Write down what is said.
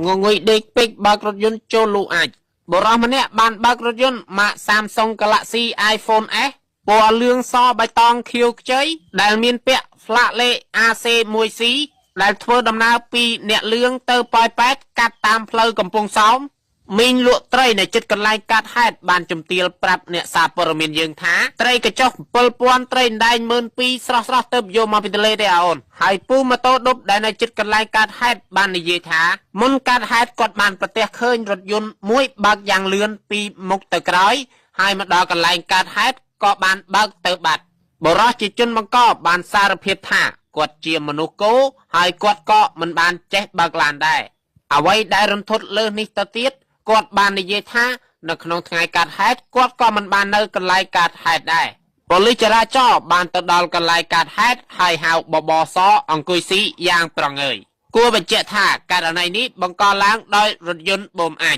ងងុយដេកពេកបើករថយន្តចូលលូអាចបរោះម្នាក់បានបើករថយន្តម៉ាក Samsung Galaxy iPhone S ពណ៌លឿងសបៃតងខៀវខ្ចីដែលមានពាក់ផ្លាកលេខ AC1C ដែលធ្វើដំណើរពីអ្នកលឿងទៅប៉ោយប៉ែតកាត់តាមផ្លូវកំពង់សោមមីងលក់ត្រីនៅជិតកន្លែងកាត់ហេតុបានជំទាវប្រាប់អ្នកសារព័ត៌មានយើងថាត្រីកញ្ចុះ 7000 ត្រីដែង 12000 ស្រស់ទៅយកមកពីទន្លេទេអូនហើយពូម៉ូតូឌុបដែលនៅជិតកន្លែងកាត់ហេតុបាននិយាយថាមុនកាត់ហេតុគាត់បានប្រទះឃើញរថយន្តមួយបើកយ៉ាងលឿនពីមុខទៅក្រោយហើយមកដល់កន្លែងកាត់ហេតុក៏បានបើកទៅបាត់បរោះជាជនបង្កបានសារភាពថាគាត់ជាមនុស្សគោហើយគាត់ក៏មិនបានចេះបើកឡានដែរអ្វីដែលរន្ធត់លើសនេះទៅទៀតគាត់បាននិយាយថានៅក្នុងថ្ងៃកាត់ហេតុគាត់ក៏មិនបាននៅកន្លែងកាត់ហេតុដែរប៉ូលីសចរាចរណ៍បានទៅដល់កន្លែងកាត់ហេតុហើយហៅបបសអង្គុយស៊ីយ៉ាងប្រងើយគួរបញ្ជាក់ថាករណីនេះបង្កឡើងដោយរថយន្តបូមអាច